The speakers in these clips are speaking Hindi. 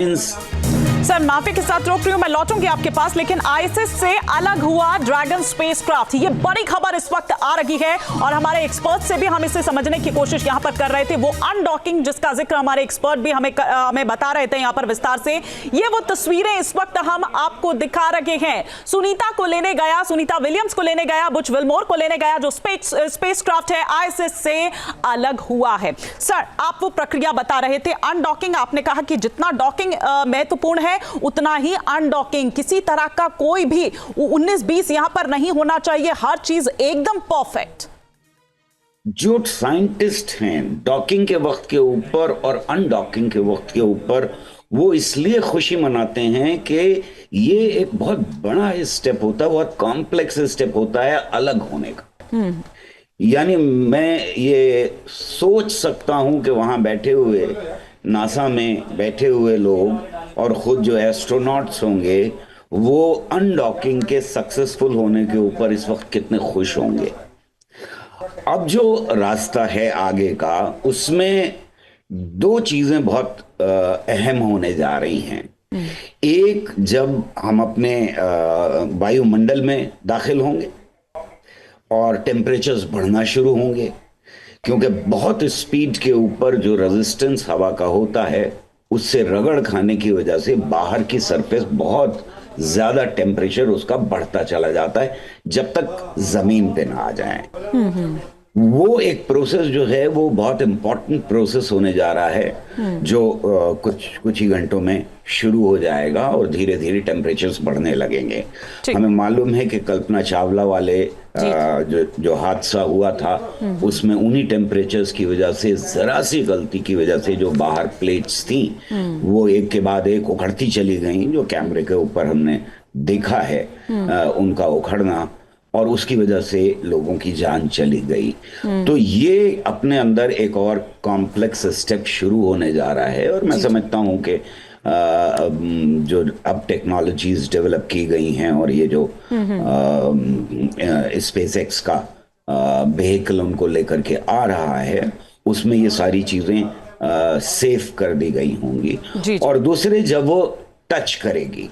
सर माफी के साथ रोक रही हूं, मैं लौटूंगी आपके पास, लेकिन आईएसएस से अलग हुआ ड्रैगन स्पेसक्राफ्ट, ये बड़ी खबर इस वक्त आ रही है और हमारे एक्सपर्ट से भी हम इसे समझने की कोशिश यहां पर कर रहे थे। वो अनडॉकिंग जिसका जिक्र हमारे एक्सपर्ट भी हमें बता रहे थे यहां पर विस्तार से, ये वो तस्वीरें इस वक्त हम आपको दिखा रहे हैं। सुनीता को लेने गया, सुनीता विलियम्स को लेने गया, बुच विल्मोर को लेने गया, जो स्पेसक्राफ्ट है आईएसएस से अलग हुआ है। सर आप वो प्रक्रिया बता रहे थे, अनडॉकिंग, आपने कहा कि जितना डॉकिंग महत्वपूर्ण है उतना ही अनडॉकिंग, किसी तरह का कोई भी 19-20 यहां पर नहीं होना चाहिए, हर चीज एकदम परफेक्ट। जो साइंटिस्ट हैं डॉकिंग के वक्त के ऊपर और अनडॉकिंग के वक्त के ऊपर, वो इसलिए खुशी मनाते हैं कि ये एक बहुत बड़ा स्टेप होता है, बहुत कॉम्प्लेक्स स्टेप होता है अलग होने का। यानी मैं ये सोच सकता हूं कि वहां बैठे हुए नासा में बैठे हुए लोग और खुद जो एस्ट्रोनॉट्स होंगे वो अनडॉकिंग के सक्सेसफुल होने के ऊपर इस वक्त कितने खुश होंगे। अब जो रास्ता है आगे का, उसमें दो चीजें बहुत अहम होने जा रही हैं। एक, जब हम अपने वायुमंडल में दाखिल होंगे और टेम्परेचर्स बढ़ना शुरू होंगे, क्योंकि बहुत स्पीड के ऊपर जो रेजिस्टेंस हवा का होता है उससे रगड़ खाने की वजह से बाहर की सरफेस बहुत ज्यादा टेम्परेचर उसका बढ़ता चला जाता है जब तक जमीन पे ना आ जाए। वो एक प्रोसेस जो है वो बहुत इंपॉर्टेंट प्रोसेस होने जा रहा है, जो कुछ ही घंटों में शुरू हो जाएगा और धीरे धीरे टेम्परेचर्स बढ़ने लगेंगे। हमें मालूम है कि कल्पना चावला वाले जो हादसा हुआ था उसमें उन्हीं टेम्परेचर्स की वजह से, जरा सी गलती की वजह से जो बाहर प्लेट्स थी वो एक के बाद एक उखड़ती चली गई, जो कैमरे के ऊपर हमने देखा है उनका उखड़ना, और उसकी वजह से लोगों की जान चली गई। तो ये अपने अंदर एक और कॉम्प्लेक्स स्टेप शुरू होने जा रहा है और मैं समझता हूं कि जो अब टेक्नोलॉजीज डेवलप की गई हैं और ये जो स्पेसएक्स का व्हीकल उनको लेकर के आ रहा है, उसमें ये सारी चीजें सेफ कर दी गई होंगी। और दूसरे, जब वो टच करेगी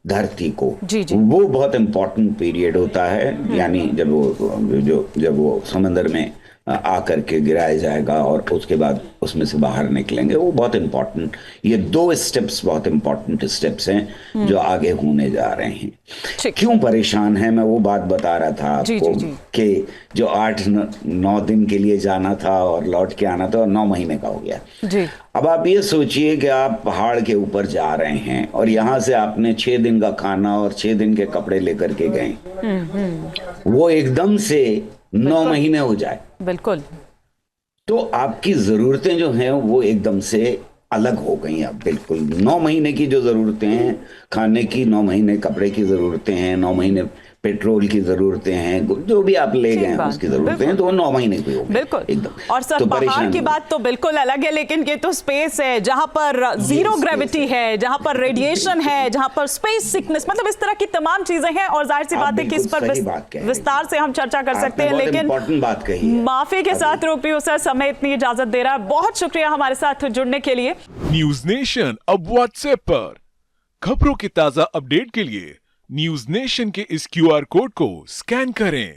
धरती को, वो बहुत इंपॉर्टेंट पीरियड होता है। यानी जब वो समंदर में आकर के गिराया जाएगा और उसके बाद उसमें से बाहर निकलेंगे, वो बहुत इंपॉर्टेंट, ये दो स्टेप्स बहुत इंपॉर्टेंट स्टेप्स हैं जो आगे होने जा रहे हैं। क्यों परेशान है, मैं वो बात बता रहा था आपको कि जो 8-9 दिन के लिए जाना था और लौट के आना था, और 9 महीने का हो गया। अब आप ये सोचिए कि आप पहाड़ के ऊपर जा रहे हैं और यहाँ से आपने 6 दिन का खाना और 6 दिन के कपड़े लेकर के गए, वो एकदम से 9 महीने हो जाए, बिल्कुल, तो आपकी जरूरतें जो हैं वो एकदम से अलग हो गई। अब बिल्कुल 9 महीने की जो जरूरतें हैं खाने की, 9 महीने कपड़े की जरूरतें हैं, 9 महीने पेट्रोल की जरूरतें हैं, जो भी आप ले गए उसकी जरूरतें हैं, तो वो 9 महीने की होगी बिल्कुल एकदम। और सर, तो पहाड़ की बात तो बिल्कुल अलग है, लेकिन ये तो स्पेस है जहां पर जीरो ग्रेविटी है, जहां पर रेडिएशन है, जहां पर स्पेस सिकनेस, मतलब इस तरह की तमाम चीजें हैं और जाहिर सी बात है कि इस पर विस्तार से हम चर्चा कर सकते हैं, लेकिन बात कही माफी के साथ रोक रही हूं सर, समय इतनी इजाजत दे रहा है। बहुत शुक्रिया हमारे साथ जुड़ने के लिए। न्यूज नेशन अब व्हाट्सएप पर खबरों के ताजा अपडेट के लिए न्यूज नेशन के इस QR कोड को स्कैन करें।